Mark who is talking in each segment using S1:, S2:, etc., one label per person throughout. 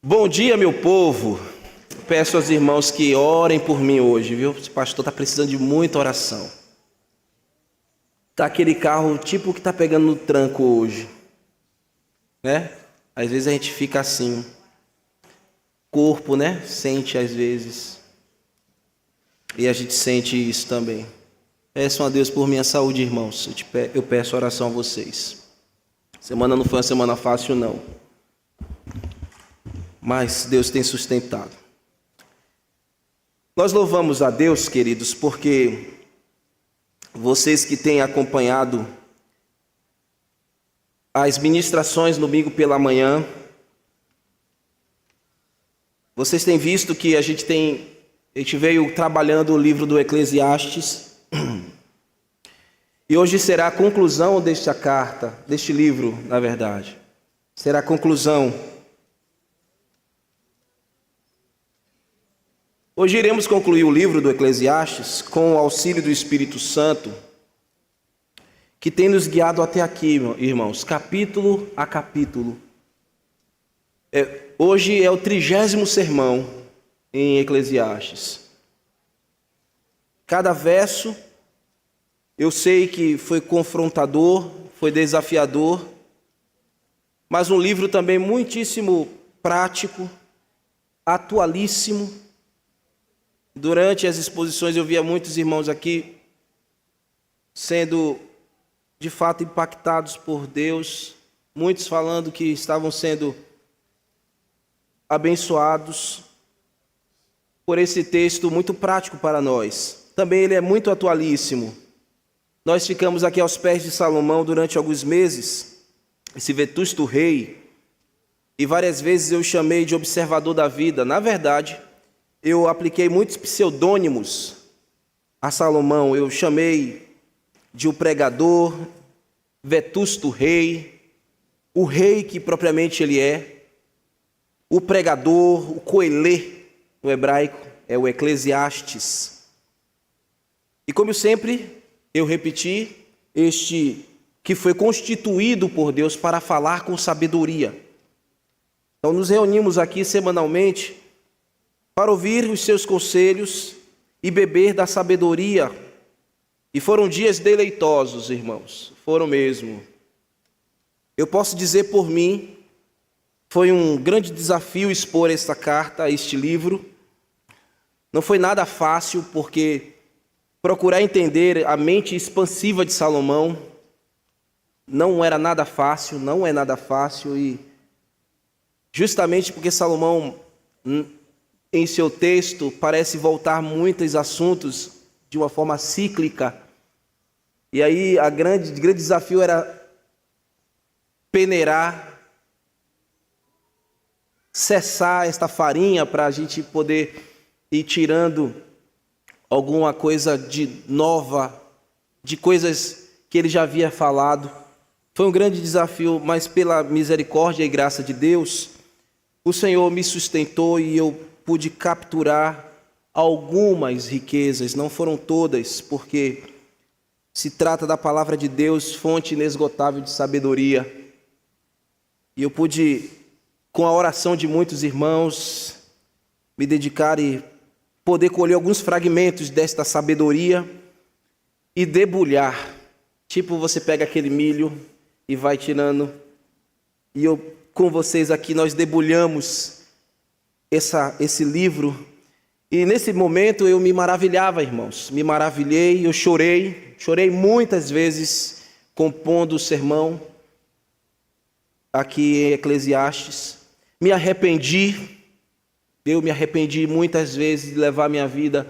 S1: Bom dia, meu povo. Peço aos irmãos que orem por mim hoje, viu? Esse pastor está precisando de muita oração. Tá aquele carro tipo que tá pegando no tranco hoje, né? Às vezes a gente fica assim, corpo, né? Sente às vezes. E a gente sente isso também. Peçam a Deus por minha saúde, irmãos. Eu peço oração a vocês. Semana não foi uma semana fácil, não. Mas Deus tem sustentado. Nós louvamos a Deus, queridos, porque vocês que têm acompanhado as ministrações no domingo pela manhã, vocês têm visto que a gente veio trabalhando o livro do Eclesiastes, e hoje será a conclusão desta carta, deste livro, na verdade. Será a conclusão. Hoje iremos concluir o livro do Eclesiastes com o auxílio do Espírito Santo, que tem nos guiado até aqui, irmãos, capítulo a capítulo. Hoje é o 30º sermão em Eclesiastes. Cada verso, eu sei que foi confrontador, foi desafiador, mas um livro também muitíssimo prático, atualíssimo. Durante as exposições eu via muitos irmãos aqui sendo de fato impactados por Deus, muitos falando que estavam sendo abençoados por esse texto muito prático para nós. Também ele é muito atualíssimo. Nós ficamos aqui aos pés de Salomão durante alguns meses, esse vetusto rei, e várias vezes eu o chamei de observador da vida. Na verdade, eu apliquei muitos pseudônimos a Salomão. Eu chamei de o pregador, vetusto rei, o rei que propriamente ele é, o pregador, o coelê no hebraico, é o Eclesiastes. E como sempre eu repeti, este que foi constituído por Deus para falar com sabedoria. Então nos reunimos aqui semanalmente para ouvir os seus conselhos e beber da sabedoria. E foram dias deleitosos, irmãos, foram mesmo. Eu posso dizer por mim, foi um grande desafio expor esta carta, este livro. Não foi nada fácil, porque procurar entender a mente expansiva de Salomão não era nada fácil, não é nada fácil, e justamente porque Salomão, em seu texto, parece voltar muitos assuntos de uma forma cíclica. E aí o grande desafio era peneirar, cessar esta farinha para a gente poder ir tirando alguma coisa de nova, de coisas que ele já havia falado. Foi um grande desafio, mas pela misericórdia e graça de Deus, o Senhor me sustentou e eu pude capturar algumas riquezas, não foram todas, porque se trata da palavra de Deus, fonte inesgotável de sabedoria. E eu pude, com a oração de muitos irmãos, me dedicar e poder colher alguns fragmentos desta sabedoria e debulhar. Tipo, você pega aquele milho e vai tirando, e eu com vocês aqui, nós debulhamos esse livro, e nesse momento eu me maravilhava, irmãos, me maravilhei, eu chorei muitas vezes compondo o sermão aqui em Eclesiastes. Eu me arrependi muitas vezes de levar minha vida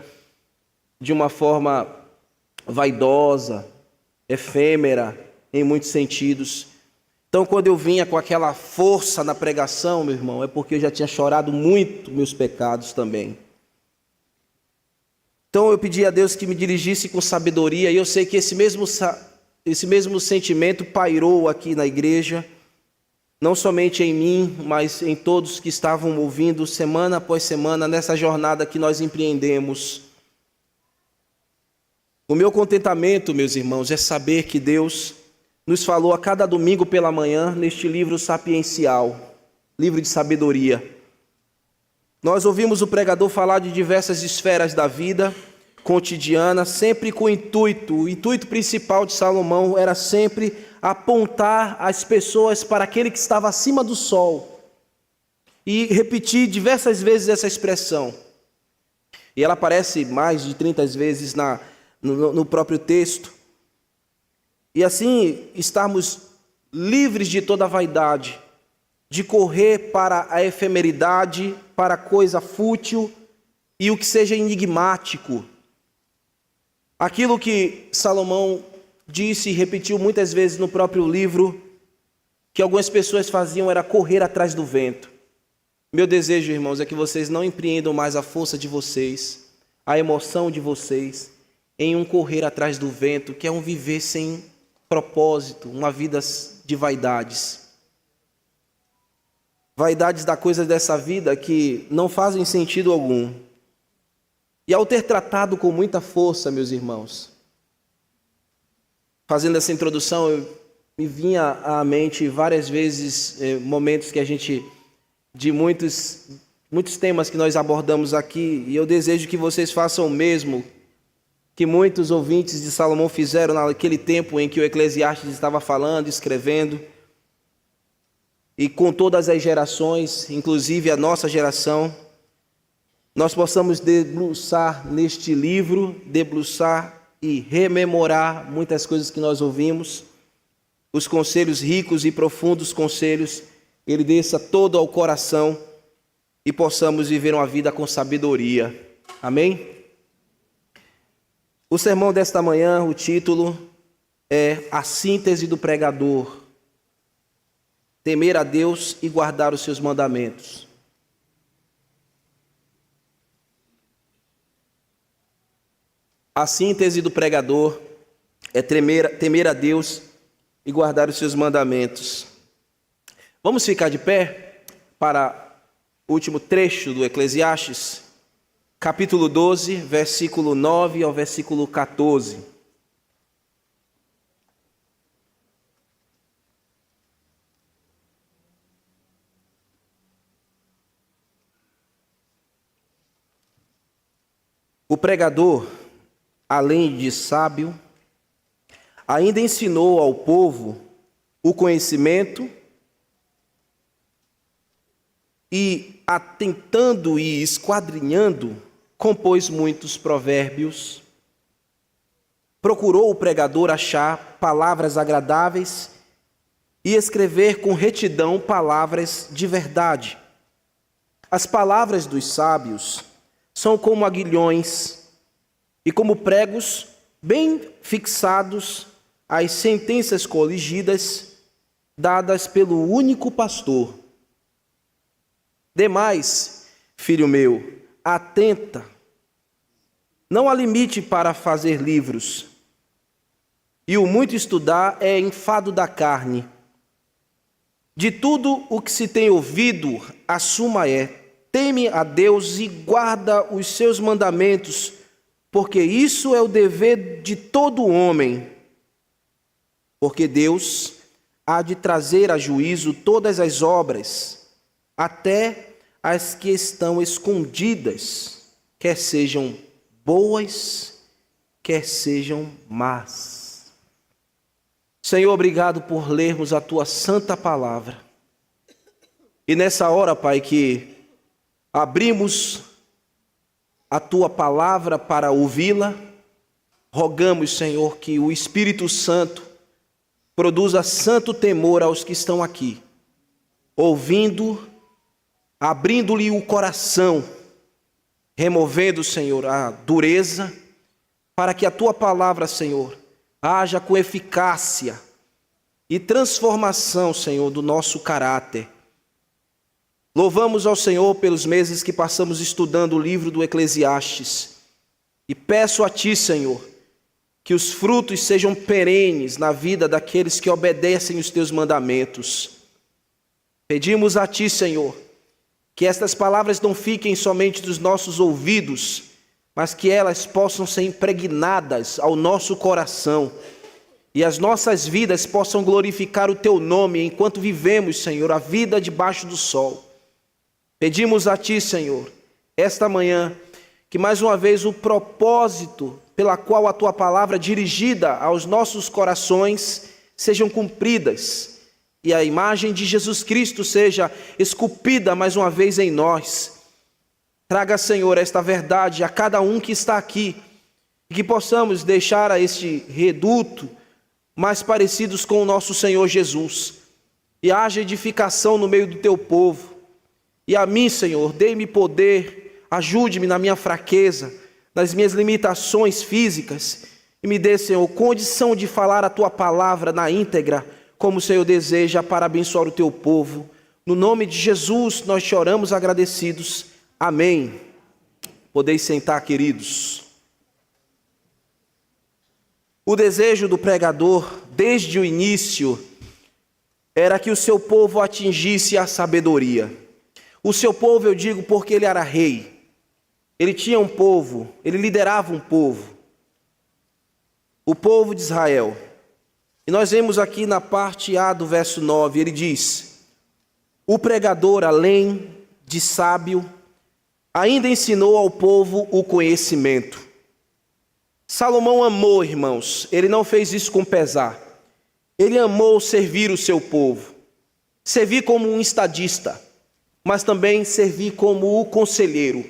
S1: de uma forma vaidosa, efêmera, em muitos sentidos. Então, quando eu vinha com aquela força na pregação, meu irmão, é porque eu já tinha chorado muito meus pecados também. Então, eu pedi a Deus que me dirigisse com sabedoria, e eu sei que esse mesmo sentimento pairou aqui na igreja, não somente em mim, mas em todos que estavam ouvindo semana após semana nessa jornada que nós empreendemos. O meu contentamento, meus irmãos, é saber que Deus nos falou a cada domingo pela manhã neste livro sapiencial, livro de sabedoria. Nós ouvimos o pregador falar de diversas esferas da vida cotidiana, sempre com o intuito principal de Salomão era sempre apontar as pessoas para aquele que estava acima do sol. E repetir diversas vezes essa expressão. E ela aparece mais de 30 vezes no próprio texto. E assim estarmos livres de toda vaidade, de correr para a efemeridade, para a coisa fútil e o que seja enigmático. Aquilo que Salomão disse e repetiu muitas vezes no próprio livro, que algumas pessoas faziam era correr atrás do vento. Meu desejo, irmãos, é que vocês não empreendam mais a força de vocês, a emoção de vocês, em um correr atrás do vento, que é um viver sem propósito, uma vida de vaidades. Vaidades da coisa dessa vida que não fazem sentido algum. E ao ter tratado com muita força, meus irmãos, fazendo essa introdução, me vinha à mente várias vezes momentos que a gente, de muitos temas que nós abordamos aqui, e eu desejo que vocês façam o mesmo que muitos ouvintes de Salomão fizeram naquele tempo em que o Eclesiastes estava falando, escrevendo, e com todas as gerações, inclusive a nossa geração, nós possamos debruçar neste livro, debruçar e rememorar muitas coisas que nós ouvimos, os conselhos ricos e profundos conselhos, Ele desça todo ao coração e possamos viver uma vida com sabedoria. Amém? O sermão desta manhã, o título é A Síntese do Pregador. Temer a Deus e guardar os seus mandamentos. A síntese do pregador é temer a Deus e guardar os seus mandamentos. Vamos ficar de pé para o último trecho do Eclesiastes, capítulo 12, versículo 9 ao versículo 14. O pregador, além de sábio, ainda ensinou ao povo o conhecimento e, atentando e esquadrinhando, compôs muitos provérbios. Procurou o pregador achar palavras agradáveis e escrever com retidão palavras de verdade. As palavras dos sábios são como aguilhões e como pregos bem fixados às sentenças coligidas dadas pelo único pastor. Demais, filho meu, atenta, não há limite para fazer livros, e o muito estudar é enfado da carne. De tudo o que se tem ouvido, a suma é: teme a Deus e guarda os seus mandamentos, porque isso é o dever de todo homem. Porque Deus há de trazer a juízo todas as obras, até as que estão escondidas, quer sejam boas, quer sejam más. Senhor, obrigado por lermos a Tua santa palavra. E nessa hora, Pai, que abrimos a Tua palavra para ouvi-la, rogamos, Senhor, que o Espírito Santo produza santo temor aos que estão aqui, ouvindo, abrindo-lhe o coração, removendo, Senhor, a dureza, para que a Tua palavra, Senhor, haja com eficácia e transformação, Senhor, do nosso caráter. Louvamos ao Senhor pelos meses que passamos estudando o livro do Eclesiastes. E peço a Ti, Senhor, que os frutos sejam perenes na vida daqueles que obedecem os Teus mandamentos. Pedimos a Ti, Senhor, que estas palavras não fiquem somente dos nossos ouvidos, mas que elas possam ser impregnadas ao nosso coração e as nossas vidas possam glorificar o Teu nome enquanto vivemos, Senhor, a vida debaixo do sol. Pedimos a Ti, Senhor, esta manhã, que mais uma vez o propósito pela qual a Tua palavra dirigida aos nossos corações sejam cumpridas e a imagem de Jesus Cristo seja esculpida mais uma vez em nós. Traga, Senhor, esta verdade a cada um que está aqui e que possamos deixar a este reduto mais parecidos com o nosso Senhor Jesus e haja edificação no meio do Teu povo. E a mim, Senhor, dê-me poder, ajude-me na minha fraqueza, nas minhas limitações físicas e me dê, Senhor, condição de falar a Tua palavra na íntegra, como o Senhor deseja, para abençoar o Teu povo. No nome de Jesus nós te oramos agradecidos. Amém. Podeis sentar, queridos. O desejo do pregador, desde o início, era que o seu povo atingisse a sabedoria. O seu povo, eu digo, porque ele era rei. Ele tinha um povo, ele liderava um povo. O povo de Israel. E nós vemos aqui na parte A do verso 9, ele diz: o pregador, além de sábio, ainda ensinou ao povo o conhecimento. Salomão amou, irmãos, ele não fez isso com pesar. Ele amou servir o seu povo. Servir como um estadista, mas também servir como o conselheiro,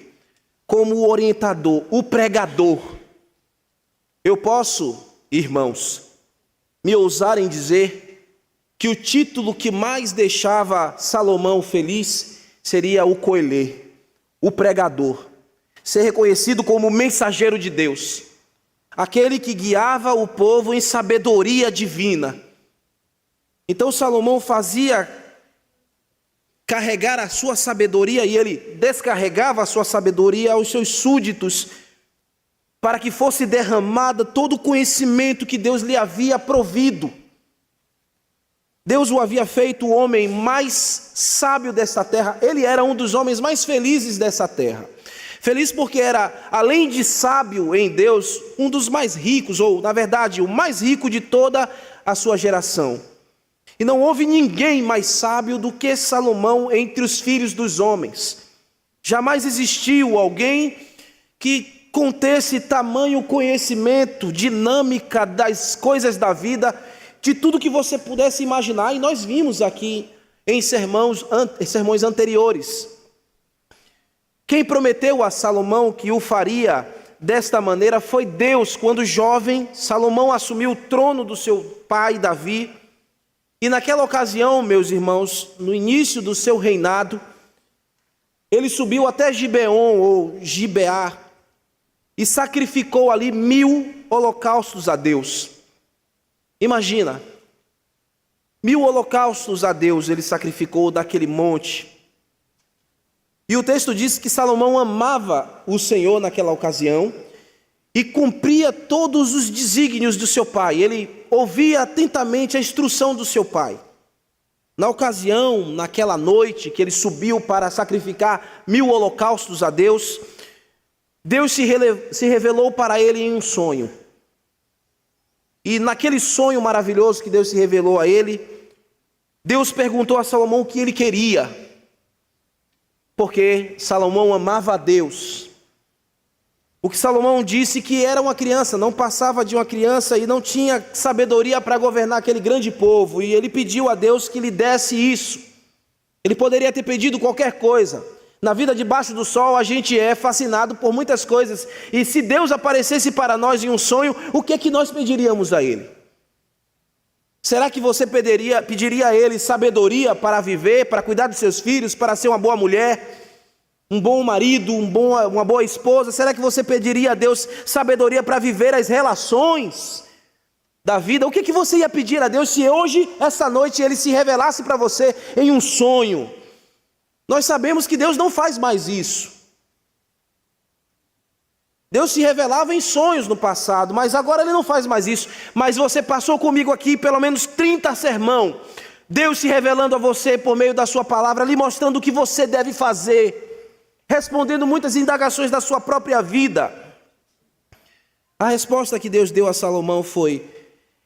S1: como o orientador, o pregador. Eu posso, irmãos, me ousar em dizer que o título que mais deixava Salomão feliz seria o coelê, o pregador, ser reconhecido como o mensageiro de Deus, aquele que guiava o povo em sabedoria divina. Então Salomão fazia carregar a sua sabedoria e ele descarregava a sua sabedoria aos seus súditos, para que fosse derramada todo o conhecimento que Deus lhe havia provido. Deus o havia feito o homem mais sábio desta terra. Ele era um dos homens mais felizes dessa terra. Feliz porque era, além de sábio em Deus, um dos mais ricos, ou na verdade o mais rico de toda a sua geração. E não houve ninguém mais sábio do que Salomão entre os filhos dos homens. Jamais existiu alguém que contesse tamanho conhecimento, dinâmica das coisas da vida, de tudo que você pudesse imaginar. E nós vimos aqui em sermões anteriores. Quem prometeu a Salomão que o faria desta maneira foi Deus. Quando jovem, Salomão assumiu o trono do seu pai Davi. E naquela ocasião, meus irmãos, no início do seu reinado, ele subiu até Gibeon ou Gibeá e sacrificou ali 1000 holocaustos a Deus. Imagina, 1000 holocaustos a Deus ele sacrificou daquele monte. E o texto diz que Salomão amava o Senhor naquela ocasião e cumpria todos os desígnios do seu pai. Ele ouvia atentamente a instrução do seu pai. Na ocasião, naquela noite que ele subiu para sacrificar 1000 holocaustos a Deus, Deus se revelou para ele em um sonho. E naquele sonho maravilhoso que Deus se revelou a ele, Deus perguntou a Salomão o que ele queria, porque Salomão amava a Deus. O que Salomão disse que era uma criança, não passava de uma criança e não tinha sabedoria para governar aquele grande povo. E ele pediu a Deus que lhe desse isso. Ele poderia ter pedido qualquer coisa. Na vida debaixo do sol a gente é fascinado por muitas coisas. E se Deus aparecesse para nós em um sonho, o que é que nós pediríamos a Ele? Será que você pediria a Ele sabedoria para viver, para cuidar dos seus filhos, para ser uma boa mulher, um bom marido, uma boa esposa? Será que você pediria a Deus sabedoria para viver as relações da vida? O que que você ia pedir a Deus se hoje, essa noite, Ele se revelasse para você em um sonho? Nós sabemos que Deus não faz mais isso. Deus se revelava em sonhos no passado, mas agora Ele não faz mais isso. Mas você passou comigo aqui pelo menos 30 sermão, Deus se revelando a você por meio da sua palavra, lhe mostrando o que você deve fazer, respondendo muitas indagações da sua própria vida. A resposta que Deus deu a Salomão foi: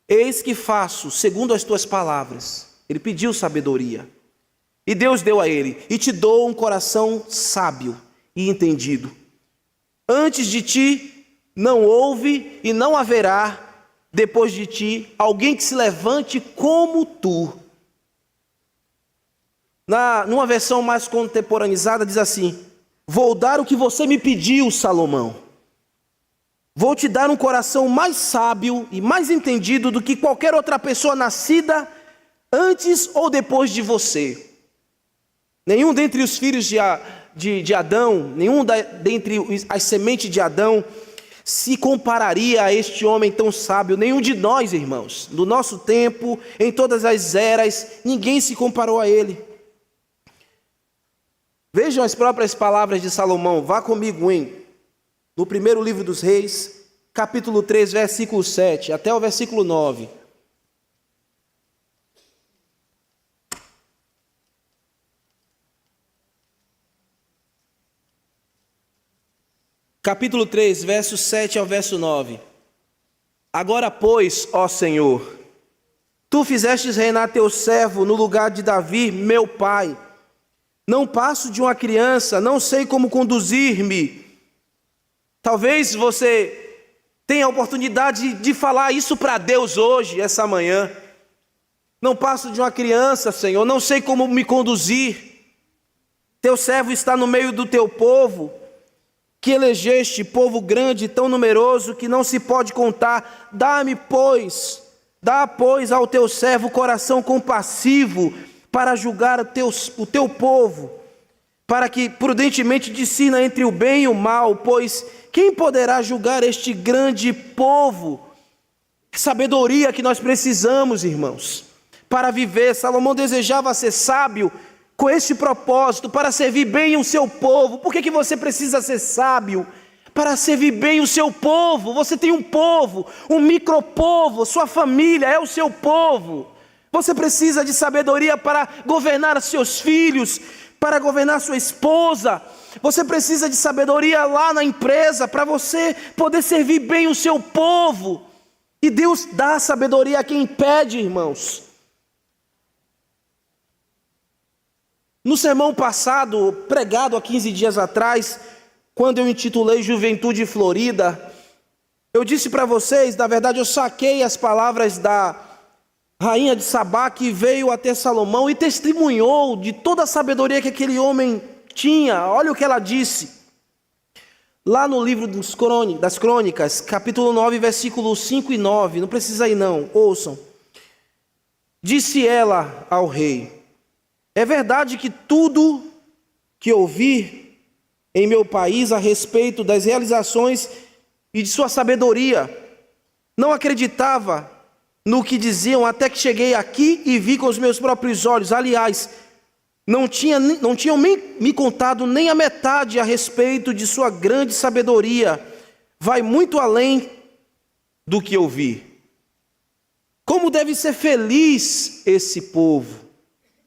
S1: eis que faço segundo as tuas palavras. Ele pediu sabedoria. E Deus deu a ele: e te dou um coração sábio e entendido. Antes de ti não houve e não haverá depois de ti alguém que se levante como tu. Numa versão mais contemporaneizada diz assim: vou dar o que você me pediu, Salomão. Vou te dar um coração mais sábio e mais entendido do que qualquer outra pessoa nascida antes ou depois de você. Nenhum dentre os filhos de Adão, dentre as sementes de Adão, se compararia a este homem tão sábio. Nenhum de nós, irmãos, do nosso tempo, em todas as eras, ninguém se comparou a ele. Vejam as próprias palavras de Salomão. Vá comigo no primeiro livro dos Reis, capítulo 3, versículo 7, até o versículo 9. Capítulo 3, verso 7 ao verso 9. Agora, pois, ó Senhor, tu fizestes reinar teu servo no lugar de Davi, meu pai. Não passo de uma criança, não sei como conduzir-me. Talvez você tenha a oportunidade de falar isso para Deus hoje, essa manhã. Não passo de uma criança, Senhor, não sei como me conduzir. Teu servo está no meio do teu povo, que elegeste, povo grande, tão numeroso, que não se pode contar. Dá, pois, ao teu servo coração compassivo, para julgar o teu povo, para que prudentemente discina entre o bem e o mal, pois quem poderá julgar este grande povo? Sabedoria que nós precisamos, irmãos, para viver. Salomão desejava ser sábio com este propósito, para servir bem o seu povo. Por que você precisa ser sábio? Para servir bem o seu povo. Você tem um povo, um micropovo, sua família é o seu povo. Você precisa de sabedoria para governar seus filhos, para governar sua esposa. Você precisa de sabedoria lá na empresa, para você poder servir bem o seu povo. E Deus dá sabedoria a quem pede, irmãos. No sermão passado, pregado há 15 dias atrás, quando eu intitulei Juventude Florida, eu disse para vocês, na verdade eu saquei as palavras da rainha de Sabá, que veio até Salomão e testemunhou de toda a sabedoria que aquele homem tinha. Olha o que ela disse. Lá no livro das Crônicas, capítulo 9, versículos 5 e 9, não precisa ir não, ouçam. Disse ela ao rei: é verdade que tudo que ouvi em meu país a respeito das realizações e de sua sabedoria, não acreditava no que diziam até que cheguei aqui e vi com os meus próprios olhos. Aliás, não tinham me contado nem a metade a respeito de sua grande sabedoria. Vai muito além do que eu vi. Como deve ser feliz esse povo,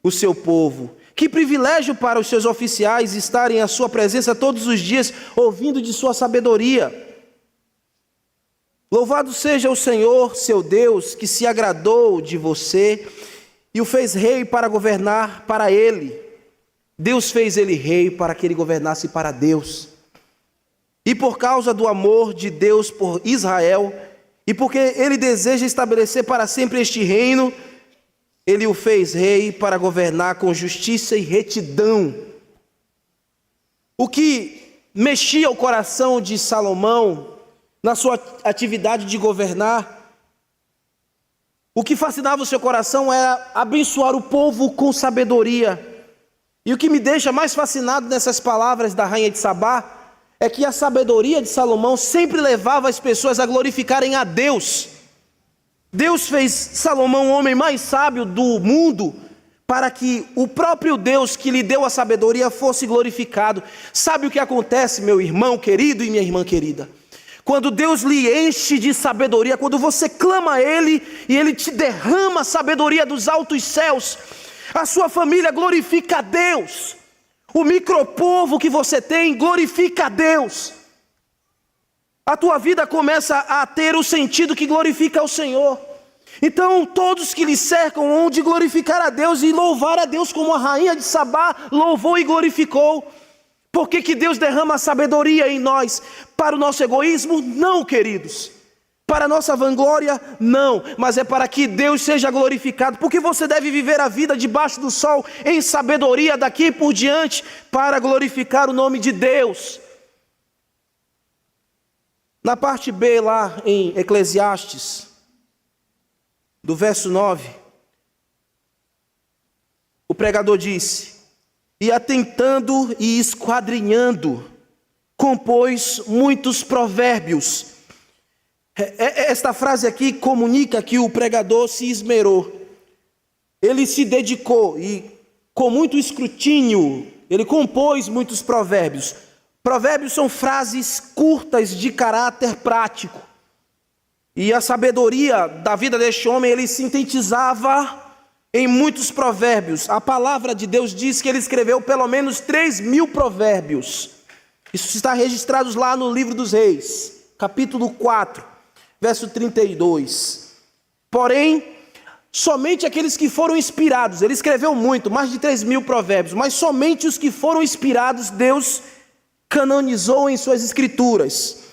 S1: o seu povo. Que privilégio para os seus oficiais estarem à sua presença todos os dias, ouvindo de sua sabedoria. Louvado seja o Senhor, seu Deus, que se agradou de você e o fez rei para governar para ele. Deus fez ele rei para que ele governasse para Deus. E por causa do amor de Deus por Israel, e porque ele deseja estabelecer para sempre este reino, ele o fez rei para governar com justiça e retidão. O que mexia o coração de Salomão na sua atividade de governar, o que fascinava o seu coração era abençoar o povo com sabedoria. E o que me deixa mais fascinado nessas palavras da rainha de Sabá é que a sabedoria de Salomão sempre levava as pessoas a glorificarem a Deus. Deus fez Salomão o homem mais sábio do mundo para que o próprio Deus que lhe deu a sabedoria fosse glorificado. Sabe o que acontece, meu irmão querido e minha irmã querida? Quando Deus lhe enche de sabedoria, quando você clama a Ele e Ele te derrama a sabedoria dos altos céus, a sua família glorifica a Deus. O micropovo que você tem glorifica a Deus. A tua vida começa a ter o sentido que glorifica ao Senhor. Então todos que lhe cercam hão de glorificar a Deus e louvar a Deus, como a rainha de Sabá louvou e glorificou. Por que Deus derrama a sabedoria em nós? Para o nosso egoísmo? Não, queridos. Para a nossa vanglória? Não. Mas é para que Deus seja glorificado. Porque você deve viver a vida debaixo do sol em sabedoria daqui por diante, para glorificar o nome de Deus. Na parte B lá em Eclesiastes, do verso 9, o pregador disse: e atentando e esquadrinhando, compôs muitos provérbios. Esta frase aqui comunica que o pregador se esmerou. Ele se dedicou e, com muito escrutínio, ele compôs muitos provérbios. Provérbios são frases curtas de caráter prático. E a sabedoria da vida deste homem, ele sintetizava em muitos provérbios. A palavra de Deus diz que ele escreveu pelo menos 3.000 provérbios. Isso está registrado lá no livro dos Reis, capítulo 4, verso 32. Porém, somente aqueles que foram inspirados, ele escreveu muito, mais de 3.000 provérbios, mas somente os que foram inspirados, Deus canonizou em suas escrituras.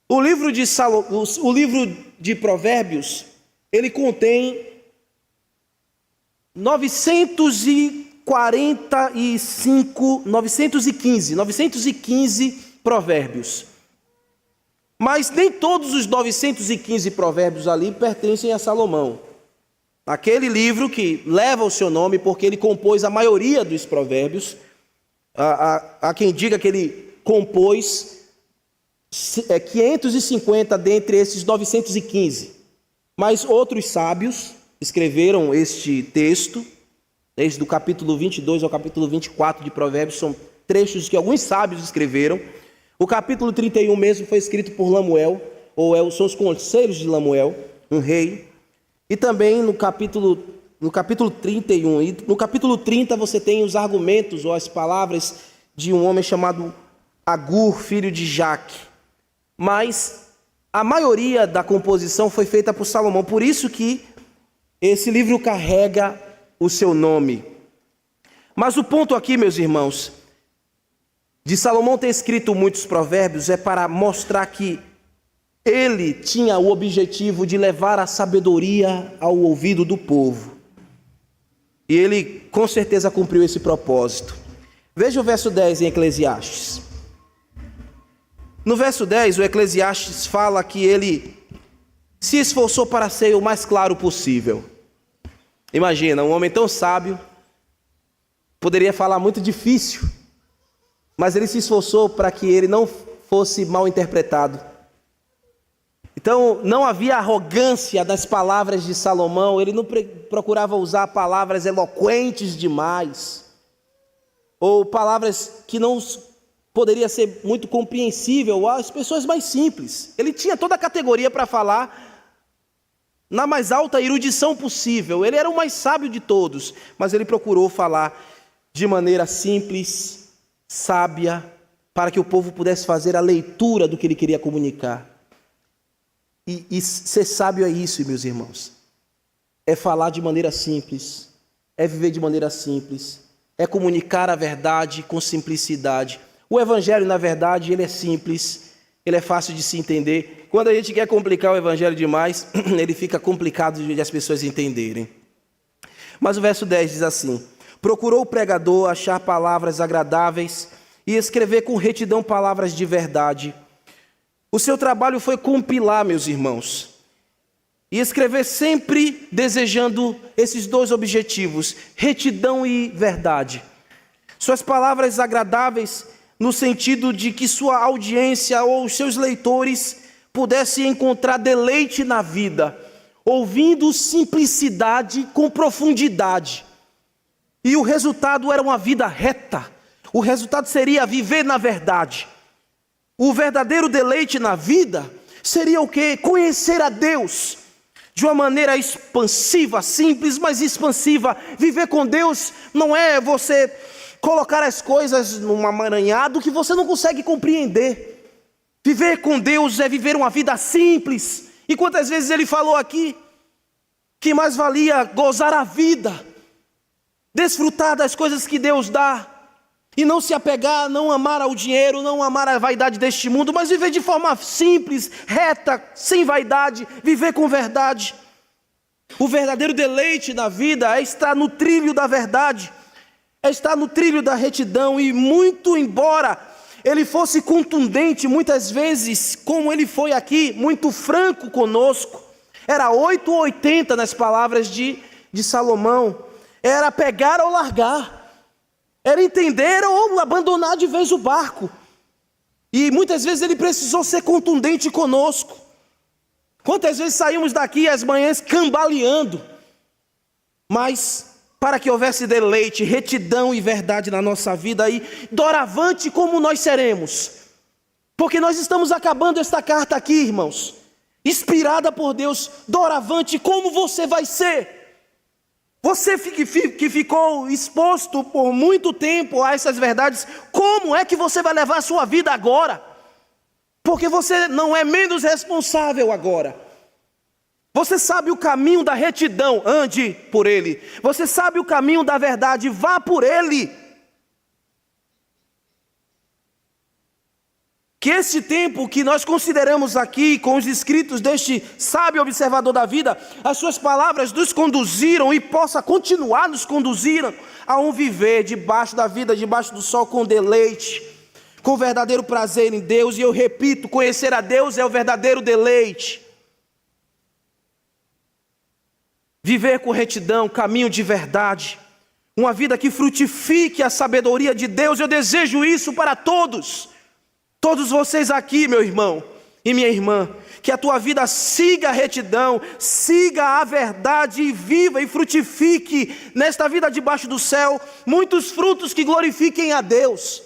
S1: O livro de Provérbios, ele contém 915 provérbios. Mas nem todos os 915 provérbios ali pertencem a Salomão. Aquele livro que leva o seu nome porque ele compôs a maioria dos provérbios. Há quem diga que ele compôs 550 dentre esses 915. Mas outros sábios escreveram este texto, desde o capítulo 22 ao capítulo 24 de Provérbios, são trechos que alguns sábios escreveram. O capítulo 31 mesmo foi escrito por Lemuel, são os conselhos de Lemuel, um rei. E também no capítulo 31, e no capítulo 30 você tem os argumentos ou as palavras de um homem chamado Agur, filho de Jaque. Mas a maioria da composição foi feita por Salomão, por isso que esse livro carrega o seu nome. Mas o ponto aqui, meus irmãos, de Salomão ter escrito muitos provérbios é para mostrar que ele tinha o objetivo de levar a sabedoria ao ouvido do povo. E ele com certeza cumpriu esse propósito. Veja o verso 10 em Eclesiastes. No verso 10, o Eclesiastes fala que ele se esforçou para ser o mais claro possível. Imagina, um homem tão sábio, poderia falar muito difícil, mas ele se esforçou para que ele não fosse mal interpretado. Então, não havia arrogância das palavras de Salomão, ele não procurava usar palavras eloquentes demais, ou palavras que não poderia ser muito compreensível às pessoas mais simples. Ele tinha toda a categoria para falar na mais alta erudição possível. Ele era o mais sábio de todos, mas ele procurou falar de maneira simples, sábia, para que o povo pudesse fazer a leitura do que ele queria comunicar. E ser sábio é isso, meus irmãos. É falar de maneira simples, é viver de maneira simples, é comunicar a verdade com simplicidade. O evangelho, na verdade, ele é simples, ele é fácil de se entender. Quando a gente quer complicar o evangelho demais, ele fica complicado de as pessoas entenderem. Mas o verso 10 diz assim: procurou o pregador achar palavras agradáveis e escrever com retidão palavras de verdade. O seu trabalho foi compilar, meus irmãos, e escrever sempre desejando esses dois objetivos, retidão e verdade. Suas palavras agradáveis no sentido de que sua audiência ou os seus leitores pudessem encontrar deleite na vida, ouvindo simplicidade com profundidade. E o resultado era uma vida reta. O resultado seria viver na verdade. O verdadeiro deleite na vida seria o quê? Conhecer a Deus de uma maneira expansiva, simples, mas expansiva. Viver com Deus não é você colocar as coisas num amaranhado que você não consegue compreender. Viver com Deus é viver uma vida simples, E quantas vezes ele falou aqui que mais valia gozar a vida, desfrutar das coisas que Deus dá, e não se apegar, não amar ao dinheiro, não amar a vaidade deste mundo, mas viver de forma simples, reta, sem vaidade, viver com verdade. O verdadeiro deleite na vida é estar no trilho da verdade, é estar no trilho da retidão. E muito embora ele fosse contundente, muitas vezes, como ele foi aqui, muito franco conosco, era 8 ou 80 nas palavras de Salomão, era pegar ou largar, era entender ou abandonar de vez o barco. E muitas vezes ele precisou ser contundente conosco. Quantas vezes saímos daqui às manhãs cambaleando, mas para que houvesse deleite, retidão e verdade na nossa vida, aí, doravante como nós seremos. Porque nós estamos acabando esta carta aqui, irmãos, inspirada por Deus, doravante como você vai ser. Você que ficou exposto por muito tempo a essas verdades, como é que você vai levar a sua vida agora? Porque você não é menos responsável agora. Você sabe o caminho da retidão, ande por ele. Você sabe o caminho da verdade, vá por ele. Que esse tempo que nós consideramos aqui, com os escritos deste sábio observador da vida, as suas palavras nos conduziram e possa continuar nos conduzindo a um viver debaixo da vida, debaixo do sol, com deleite, com verdadeiro prazer em Deus. E eu repito, conhecer a Deus é o verdadeiro deleite. Viver com retidão, caminho de verdade, uma vida que frutifique a sabedoria de Deus. Eu desejo isso para todos. Todos vocês aqui, meu irmão e minha irmã, que a tua vida siga a retidão, siga a verdade e viva e frutifique nesta vida debaixo do céu muitos frutos que glorifiquem a Deus.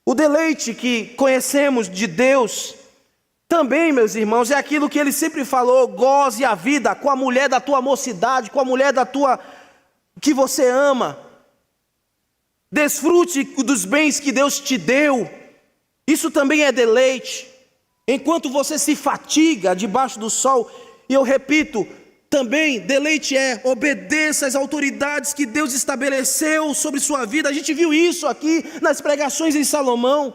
S1: O deleite que conhecemos de Deus também, meus irmãos, é aquilo que ele sempre falou: goze a vida com a mulher da tua mocidade, com a mulher que você ama. Desfrute dos bens que Deus te deu. Isso também é deleite. Enquanto você se fatiga debaixo do sol, e eu repito, também deleite é obedeça às autoridades que Deus estabeleceu sobre sua vida. A gente viu isso aqui nas pregações em Salomão.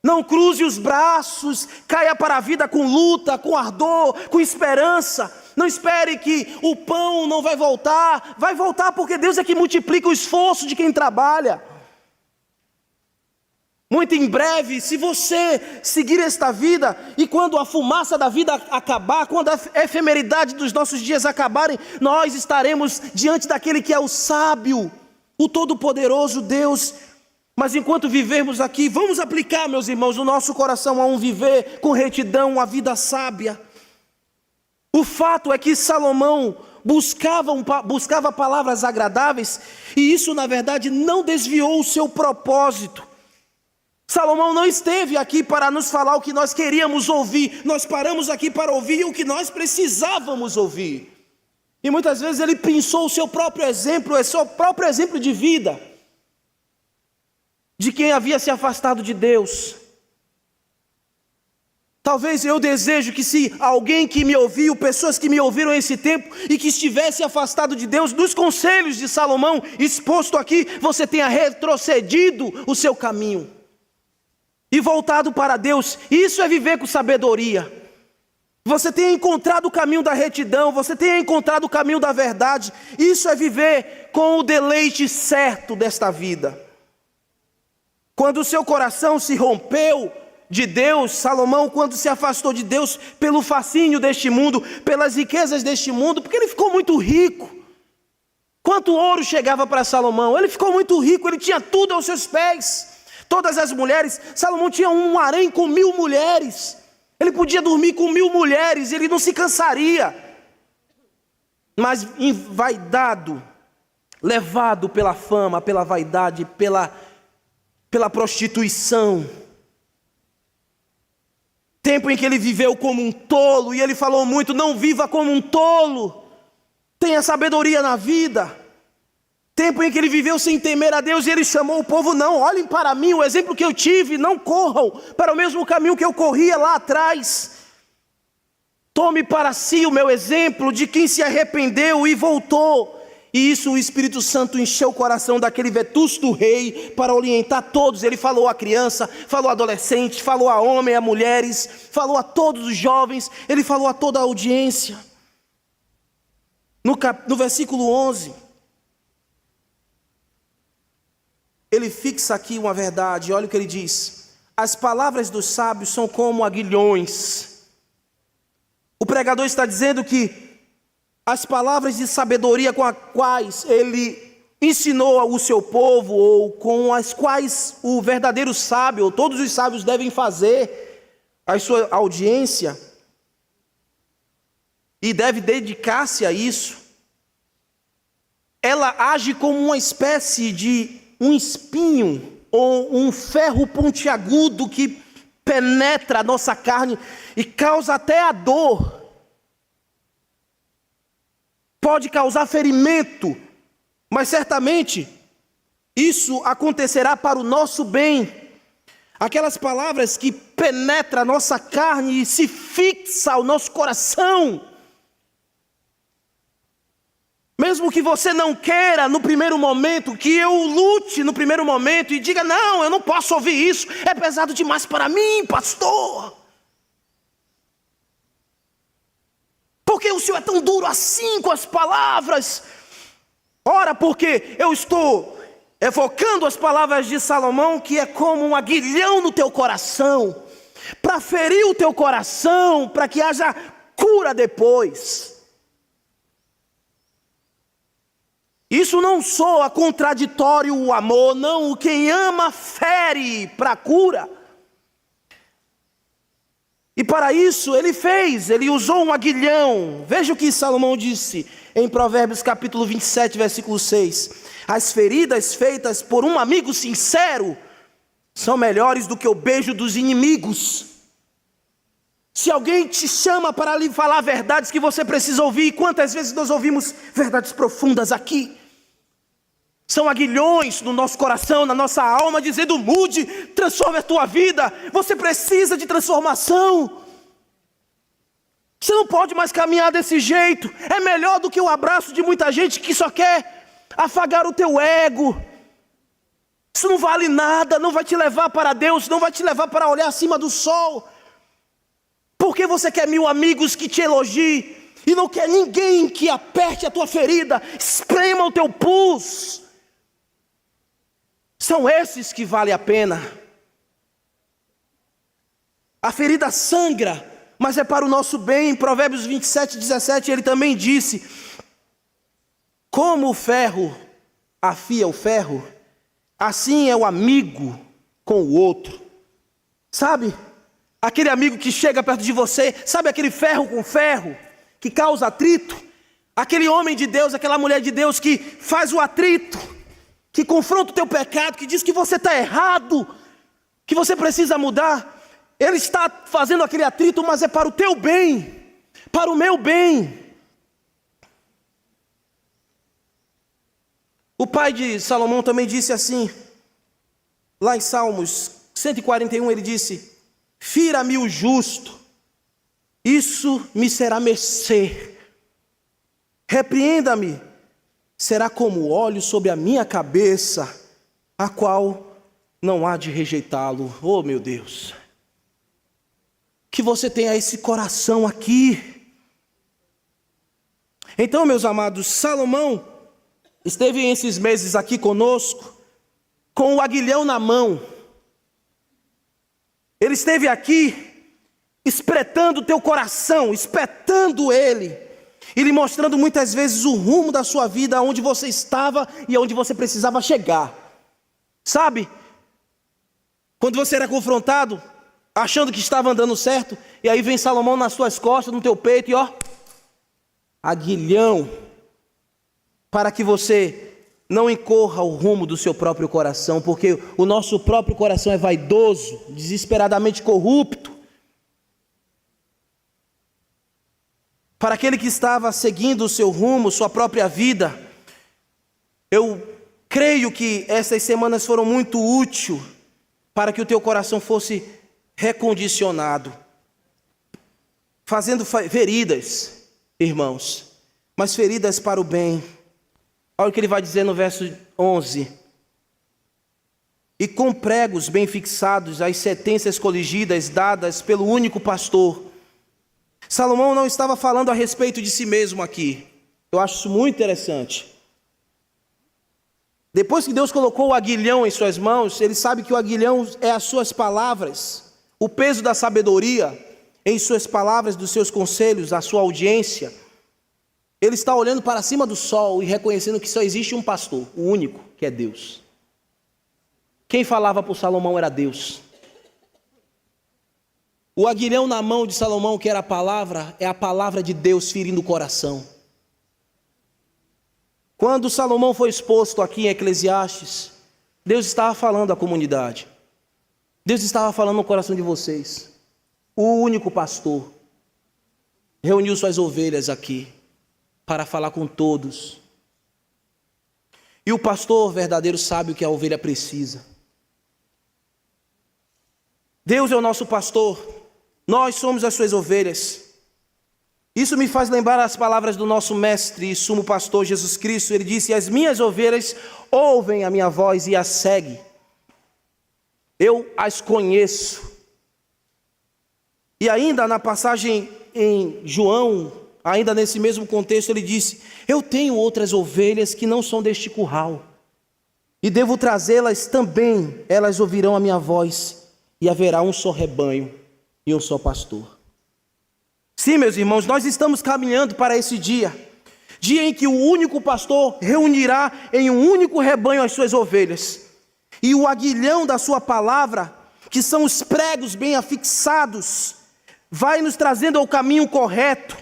S1: Não cruze os braços, caia para a vida com luta, com ardor, com esperança. Não espere que o pão não vai voltar porque Deus é que multiplica o esforço de quem trabalha. Muito em breve, se você seguir esta vida, e quando a fumaça da vida acabar, quando a efemeridade dos nossos dias acabarem, nós estaremos diante daquele que é o sábio, o todo-poderoso Deus. Mas enquanto vivermos aqui, vamos aplicar, meus irmãos, o nosso coração a um viver com retidão, uma vida sábia. O fato é que Salomão buscava palavras agradáveis, e isso na verdade não desviou o seu propósito. Salomão não esteve aqui para nos falar o que nós queríamos ouvir, nós paramos aqui para ouvir o que nós precisávamos ouvir. E muitas vezes ele pensou o seu próprio exemplo de vida, de quem havia se afastado de Deus. Talvez eu desejo que, se alguém que me ouviu, pessoas que me ouviram esse tempo e que estivesse afastado de Deus, dos conselhos de Salomão exposto aqui, você tenha retrocedido o seu caminho e voltado para Deus. Isso é viver com sabedoria. Você tenha encontrado o caminho da retidão, você tenha encontrado o caminho da verdade. Isso é viver com o deleite certo desta vida. Quando o seu coração se rompeu de Deus, Salomão, quando se afastou de Deus pelo fascínio deste mundo, pelas riquezas deste mundo, porque ele ficou muito rico. Quanto ouro chegava para Salomão? Ele ficou muito rico, ele tinha tudo aos seus pés. Todas as mulheres, Salomão tinha um harém com 1000 mulheres. Ele podia dormir com 1000 mulheres, ele não se cansaria. Mas envaidado, levado pela fama, pela vaidade, pela prostituição. Tempo em que ele viveu como um tolo, e ele falou muito: não viva como um tolo, tenha sabedoria na vida. Tempo em que ele viveu sem temer a Deus, e ele chamou o povo: não, olhem para mim, o exemplo que eu tive, não corram para o mesmo caminho que eu corria lá atrás. Tome para si o meu exemplo de quem se arrependeu e voltou. E isso o Espírito Santo encheu o coração daquele vetusto rei para orientar todos. Ele falou a criança, falou a adolescente, falou a homem, a mulheres, falou a todos os jovens, ele falou a toda a audiência. No versículo 11, ele fixa aqui uma verdade, olha o que ele diz: as palavras dos sábios são como aguilhões. O pregador está dizendo que as palavras de sabedoria com as quais ele ensinou o seu povo, ou com as quais o verdadeiro sábio, ou todos os sábios devem fazer a sua audiência, e deve dedicar-se a isso, ela age como uma espécie de um espinho, ou um ferro pontiagudo que penetra a nossa carne e causa até a dor. Pode causar ferimento, mas certamente isso acontecerá para o nosso bem. Aquelas palavras que penetram a nossa carne e se fixam ao nosso coração. Mesmo que você não queira no primeiro momento, que eu lute no primeiro momento e diga: não, eu não posso ouvir isso, é pesado demais para mim, pastor. Porque o Senhor é tão duro assim com as palavras? Ora, porque eu estou evocando as palavras de Salomão, que é como um aguilhão no teu coração, para ferir o teu coração, para que haja cura depois. Isso não soa contraditório o amor, não. Quem ama fere para a cura. E para isso ele usou um aguilhão. Veja o que Salomão disse em Provérbios capítulo 27, versículo 6. As feridas feitas por um amigo sincero são melhores do que o beijo dos inimigos. Se alguém te chama para lhe falar verdades que você precisa ouvir, quantas vezes nós ouvimos verdades profundas aqui? São aguilhões no nosso coração, na nossa alma, dizendo: mude, transforme a tua vida. Você precisa de transformação. Você não pode mais caminhar desse jeito. É melhor do que o abraço de muita gente que só quer afagar o teu ego. Isso não vale nada, não vai te levar para Deus, não vai te levar para olhar acima do sol. Porque você quer 1000 amigos que te elogiem e não quer ninguém que aperte a tua ferida, esprema o teu pulso. São esses que vale a pena. A ferida sangra, mas é para o nosso bem. Em Provérbios 27, 17, ele também disse: como o ferro afia o ferro, assim é o amigo com o outro. Sabe, aquele amigo que chega perto de você, sabe aquele ferro com ferro, que causa atrito? Aquele homem de Deus, aquela mulher de Deus que faz o atrito, que confronta o teu pecado, que diz que você está errado, que você precisa mudar. Ele está fazendo aquele atrito, mas é para o teu bem, para o meu bem. O pai de Salomão também disse assim, lá em Salmos 141, ele disse: fira-me o justo, isso me será mercê. Repreenda-me, será como óleo sobre a minha cabeça, a qual não há de rejeitá-lo. Oh, meu Deus, que você tenha esse coração aqui. Então, meus amados, Salomão esteve esses meses aqui conosco, com o aguilhão na mão. Ele esteve aqui, espretando o teu coração, espetando ele, e lhe mostrando muitas vezes o rumo da sua vida, aonde você estava e aonde você precisava chegar. Sabe, quando você era confrontado, achando que estava andando certo, e aí vem Salomão nas suas costas, no teu peito, e ó, aguilhão, para que você não incorra o rumo do seu próprio coração, porque o nosso próprio coração é vaidoso, desesperadamente corrupto. Para aquele que estava seguindo o seu rumo, sua própria vida, eu creio que essas semanas foram muito úteis para que o teu coração fosse recondicionado. fazendo feridas, irmãos, mas feridas para o bem. Olha o que ele vai dizer no verso 11. E com pregos bem fixados, as sentenças coligidas dadas pelo único pastor. Salomão não estava falando a respeito de si mesmo aqui. Eu acho isso muito interessante. Depois que Deus colocou o aguilhão em suas mãos, ele sabe que o aguilhão é as suas palavras, o peso da sabedoria em suas palavras, dos seus conselhos, a sua audiência. Ele está olhando para cima do sol e reconhecendo que só existe um pastor, o único, que é Deus. Quem falava por Salomão era Deus. O aguilhão na mão de Salomão, que era a palavra, é a palavra de Deus ferindo o coração. Quando Salomão foi exposto aqui em Eclesiastes, Deus estava falando à comunidade. Deus estava falando no coração de vocês. O único pastor reuniu suas ovelhas aqui para falar com todos. E o pastor verdadeiro sabe o que a ovelha precisa. Deus é o nosso pastor, nós somos as suas ovelhas. Isso me faz lembrar as palavras do nosso mestre e sumo pastor Jesus Cristo. Ele disse: as minhas ovelhas ouvem a minha voz e as seguem. Eu as conheço. E ainda na passagem em João, ainda nesse mesmo contexto, ele disse: eu tenho outras ovelhas que não são deste curral, e devo trazê-las também, elas ouvirão a minha voz, e haverá um só rebanho e um só pastor. Sim, meus irmãos, nós estamos caminhando para esse dia em que o único pastor reunirá em um único rebanho as suas ovelhas, e o aguilhão da sua palavra, que são os pregos bem afixados, vai nos trazendo ao caminho correto,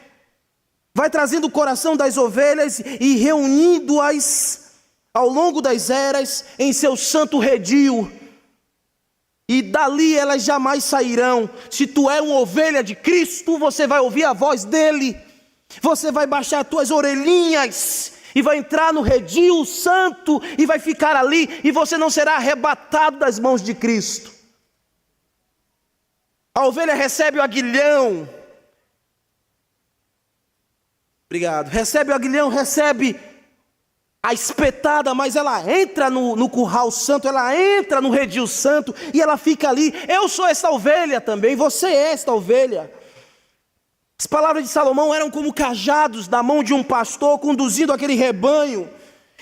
S1: vai trazendo o coração das ovelhas e reunindo-as ao longo das eras em seu santo redil. E dali elas jamais sairão. Se tu é uma ovelha de Cristo, você vai ouvir a voz dele. Você vai baixar as tuas orelhinhas e vai entrar no redil santo e vai ficar ali, e você não será arrebatado das mãos de Cristo. A ovelha recebe o aguilhão. Obrigado. Recebe o aguilhão, recebe a espetada, mas ela entra no curral santo, ela entra no redil santo e ela fica ali. Eu sou esta ovelha também, você é esta ovelha. As palavras de Salomão eram como cajados na mão de um pastor conduzindo aquele rebanho,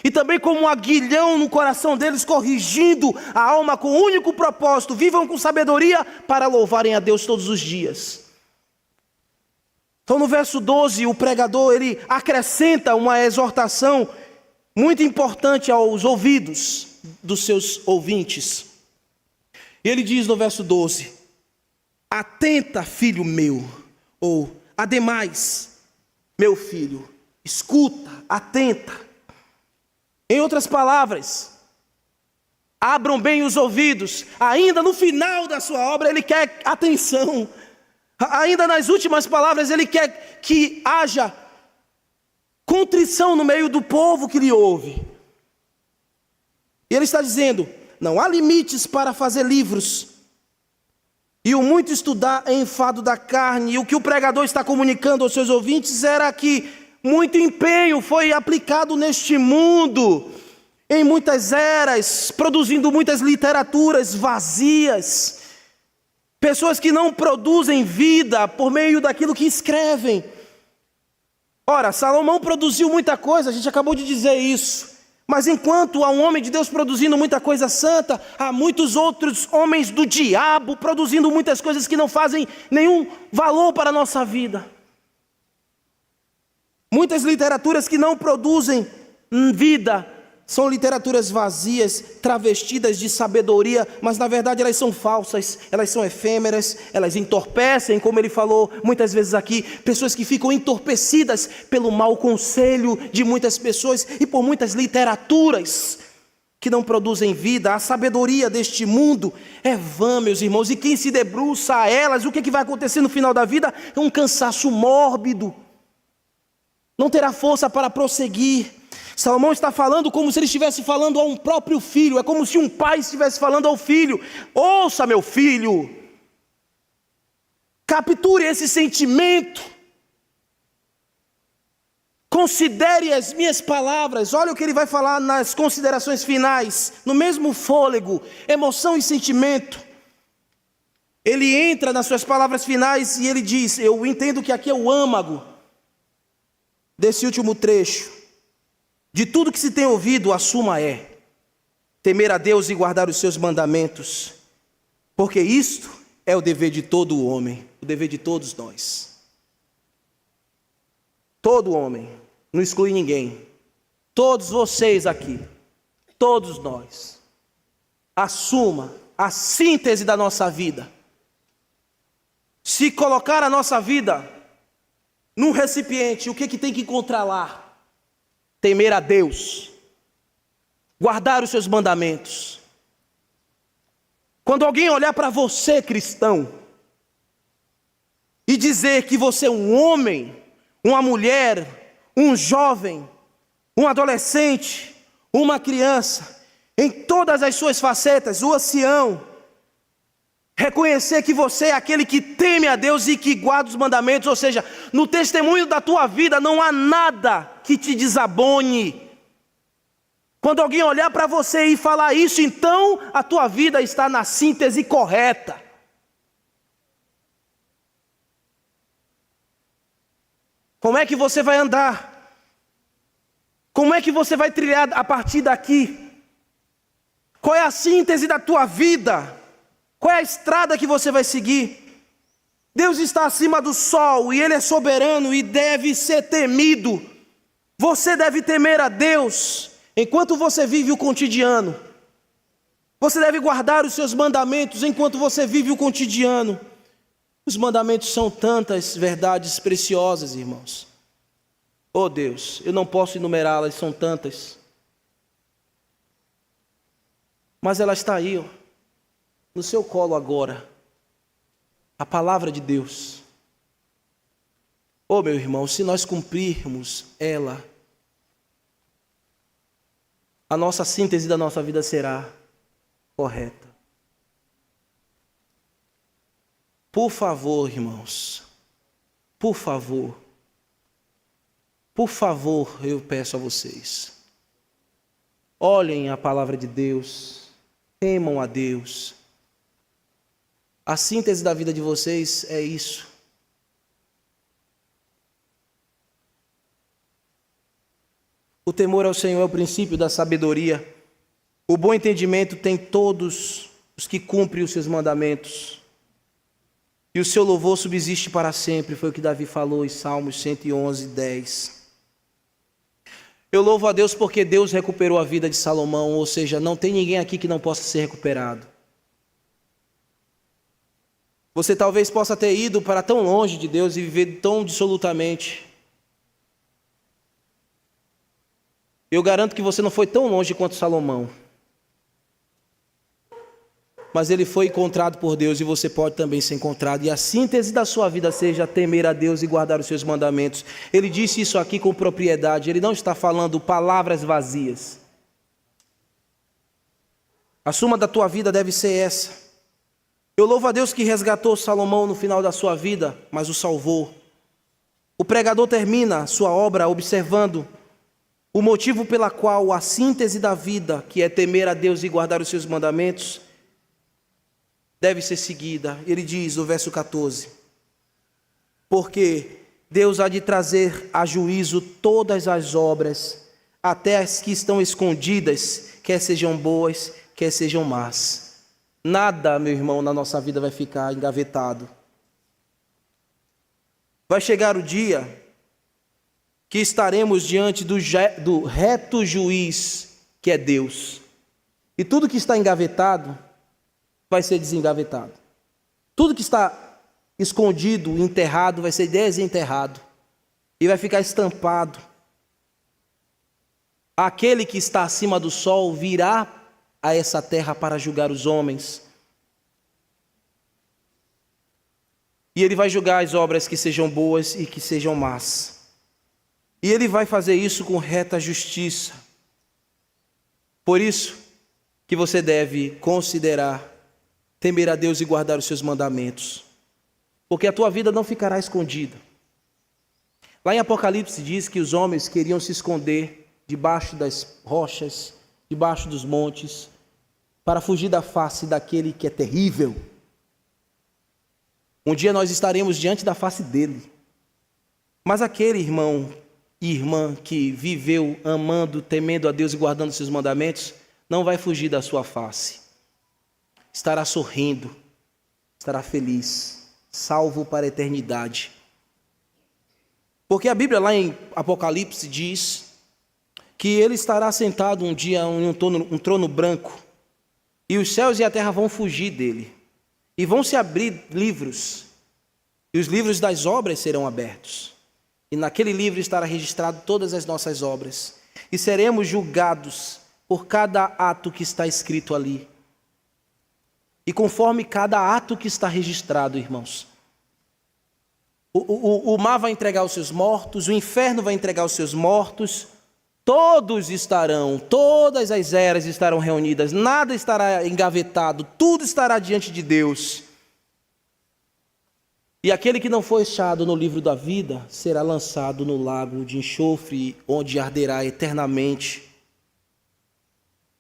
S1: e também como um aguilhão no coração deles, corrigindo a alma com o único propósito: vivam com sabedoria para louvarem a Deus todos os dias. Então no verso 12, o pregador ele acrescenta uma exortação muito importante aos ouvidos dos seus ouvintes. E ele diz no verso 12: atenta, filho meu, ou ademais, meu filho, escuta, atenta. Em outras palavras, abram bem os ouvidos. Ainda no final da sua obra ele quer atenção. Ainda nas últimas palavras ele quer que haja contrição no meio do povo que lhe ouve. E ele está dizendo: não há limites para fazer livros, e o muito estudar é enfado da carne. E o que o pregador está comunicando aos seus ouvintes era que muito empenho foi aplicado neste mundo, em muitas eras, produzindo muitas literaturas vazias, pessoas que não produzem vida por meio daquilo que escrevem. Ora, Salomão produziu muita coisa, a gente acabou de dizer isso. Mas enquanto há um homem de Deus produzindo muita coisa santa, há muitos outros homens do diabo produzindo muitas coisas que não fazem nenhum valor para a nossa vida. Muitas literaturas que não produzem vida, são literaturas vazias, travestidas de sabedoria, mas na verdade elas são falsas, elas são efêmeras, elas entorpecem, como ele falou muitas vezes aqui, pessoas que ficam entorpecidas pelo mau conselho de muitas pessoas e por muitas literaturas que não produzem vida. A sabedoria deste mundo é vã, meus irmãos, e quem se debruça a elas, o que vai acontecer no final da vida? É um cansaço mórbido, não terá força para prosseguir. Salomão está falando como se ele estivesse falando a um próprio filho. É como se um pai estivesse falando ao filho: ouça, meu filho, Capture esse sentimento. Considere as minhas palavras. Olha o que ele vai falar nas considerações finais. No mesmo fôlego, emoção e sentimento. Ele entra nas suas palavras finais e ele diz, eu entendo que aqui é o âmago desse último trecho. De tudo que se tem ouvido, a suma é temer a Deus e guardar os seus mandamentos. Porque isto é o dever de todo o homem, o dever de todos nós. Todo homem, não exclui ninguém. Todos vocês aqui, todos nós. Assuma a síntese da nossa vida. Se colocar a nossa vida num recipiente, o que tem que encontrar lá? Temer a Deus, guardar os seus mandamentos. Quando alguém olhar para você, cristão, e dizer que você é um homem, uma mulher, um jovem, um adolescente, uma criança, em todas as suas facetas, o ancião, reconhecer que você é aquele que teme a Deus e que guarda os mandamentos, ou seja, no testemunho da tua vida não há nada que te desabone. Quando alguém olhar para você e falar isso, então a tua vida está na síntese correta. Como é que você vai andar? Como é que você vai trilhar a partir daqui? Qual é a síntese da tua vida? Qual é a estrada que você vai seguir? Deus está acima do sol e Ele é soberano e deve ser temido. Você deve temer a Deus enquanto você vive o cotidiano. Você deve guardar os seus mandamentos enquanto você vive o cotidiano. Os mandamentos são tantas verdades preciosas, irmãos. Oh Deus, eu não posso enumerá-las, são tantas. Mas ela está aí, ó, no seu colo agora. A palavra de Deus. Oh meu irmão, se nós cumprirmos ela, a nossa síntese da nossa vida será correta. Por favor, irmãos, por favor, eu peço a vocês, olhem a palavra de Deus, temam a Deus. A síntese da vida de vocês é isso. O temor ao Senhor é o princípio da sabedoria. O bom entendimento tem todos os que cumprem os seus mandamentos. E o seu louvor subsiste para sempre, foi o que Davi falou em Salmos 111, 10. Eu louvo a Deus porque Deus recuperou a vida de Salomão, ou seja, não tem ninguém aqui que não possa ser recuperado. Você talvez possa ter ido para tão longe de Deus e viver tão dissolutamente. Eu garanto que você não foi tão longe quanto Salomão. Mas ele foi encontrado por Deus e você pode também ser encontrado. E a síntese da sua vida seja temer a Deus e guardar os seus mandamentos. Ele disse isso aqui com propriedade. Ele não está falando palavras vazias. A suma da tua vida deve ser essa. Eu louvo a Deus que resgatou Salomão no final da sua vida, mas o salvou. O pregador termina sua obra observando o motivo pela qual a síntese da vida, que é temer a Deus e guardar os seus mandamentos, deve ser seguida. Ele diz no verso 14: porque Deus há de trazer a juízo todas as obras, até as que estão escondidas, quer sejam boas, quer sejam más. Nada, meu irmão, na nossa vida vai ficar engavetado. Vai chegar o dia que estaremos diante do reto juiz, que é Deus. E tudo que está engavetado vai ser desengavetado. Tudo que está escondido, enterrado, vai ser desenterrado. E vai ficar estampado. Aquele que está acima do sol virá a essa terra para julgar os homens. E ele vai julgar as obras que sejam boas e que sejam más. E ele vai fazer isso com reta justiça. Por isso que você deve considerar temer a Deus e guardar os seus mandamentos. porque a tua vida não ficará escondida. Lá em Apocalipse diz que os homens queriam se esconder debaixo das rochas, debaixo dos montes, para fugir da face daquele que é terrível. Um dia nós estaremos diante da face dele. Mas aquele irmão e irmã que viveu amando, temendo a Deus e guardando seus mandamentos, não vai fugir da sua face. Estará sorrindo, estará feliz, salvo para a eternidade. Porque a Bíblia lá em Apocalipse diz que ele estará sentado um dia em um trono branco, e os céus e a terra vão fugir dele, e vão se abrir livros, e os livros das obras serão abertos. E naquele livro estará registrado todas as nossas obras, e seremos julgados por cada ato que está escrito ali. E conforme cada ato que está registrado, irmãos, o mar vai entregar os seus mortos, o inferno vai entregar os seus mortos, todas as eras estarão reunidas, nada estará engavetado, tudo estará diante de Deus. E aquele que não for achado no livro da vida será lançado no lago de enxofre, onde arderá eternamente.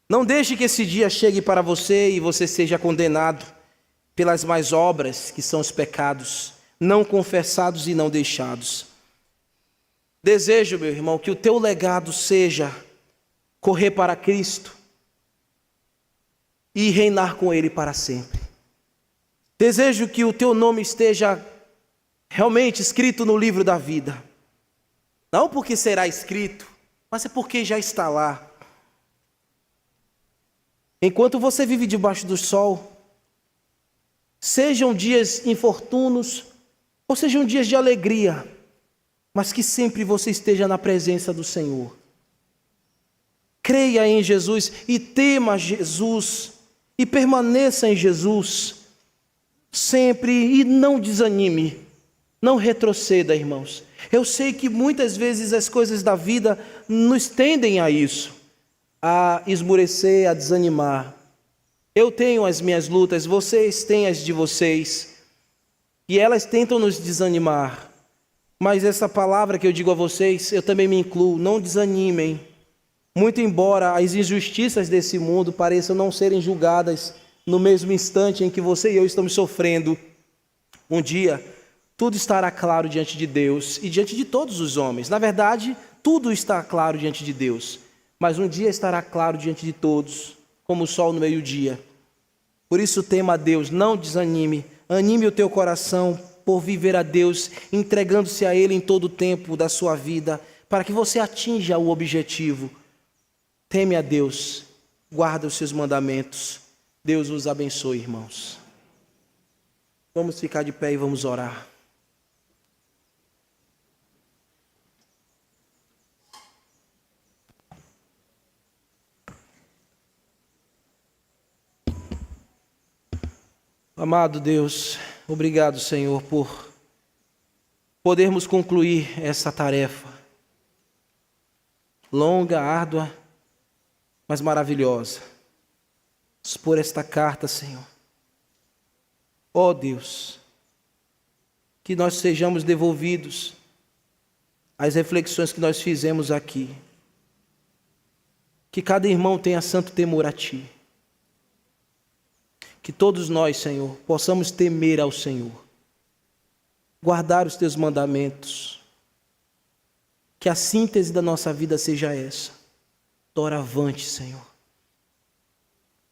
S1: Não deixe que esse dia chegue para você e você seja condenado pelas más obras, que são os pecados, não confessados e não deixados. Desejo, meu irmão, que o teu legado seja correr para Cristo e reinar com Ele para sempre. Desejo que o teu nome esteja realmente escrito no livro da vida. Não porque será escrito, mas é porque já está lá. Enquanto você vive debaixo do sol, sejam dias infortunos ou sejam dias de alegria, mas que sempre você esteja na presença do Senhor. Creia em Jesus e tema Jesus e permaneça em Jesus sempre e não desanime, não retroceda, irmãos. Eu sei que muitas vezes as coisas da vida nos tendem a isso, a esmorecer, a desanimar. Eu tenho as minhas lutas, vocês têm as de vocês, e elas tentam nos desanimar. Mas essa palavra que eu digo a vocês, eu também me incluo, não desanimem. Muito embora as injustiças desse mundo pareçam não serem julgadas no mesmo instante em que você e eu estamos sofrendo, um dia tudo estará claro diante de Deus e diante de todos os homens. Na verdade, tudo está claro diante de Deus, mas um dia estará claro diante de todos, como o sol no meio-dia. Por isso tema a Deus, não desanime, anime o teu coração por viver a Deus, entregando-se a Ele em todo o tempo da sua vida, para que você atinja o objetivo. Teme a Deus, guarda os seus mandamentos. Deus os abençoe, irmãos. Vamos ficar de pé e vamos orar. Amado Deus, obrigado, Senhor, por podermos concluir essa tarefa longa, árdua, mas maravilhosa. Expor esta carta, Senhor. Ó Deus, que nós sejamos devolvidos às reflexões que nós fizemos aqui. Que cada irmão tenha santo temor a Ti. Que todos nós, Senhor, possamos temer ao Senhor, guardar os Teus mandamentos. Que a síntese da nossa vida seja essa. Doravante, Senhor.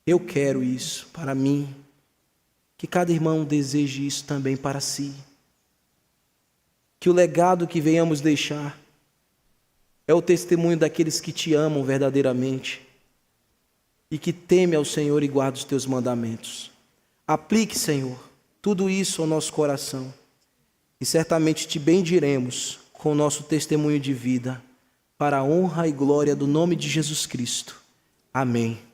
S1: Eu quero isso para mim. Que cada irmão deseje isso também para si. Que o legado que venhamos deixar é o testemunho daqueles que Te amam verdadeiramente e que teme ao Senhor e guarda os Teus mandamentos. Aplique, Senhor, tudo isso ao nosso coração e certamente Te bendiremos com o nosso testemunho de vida para a honra e glória do nome de Jesus Cristo. Amém.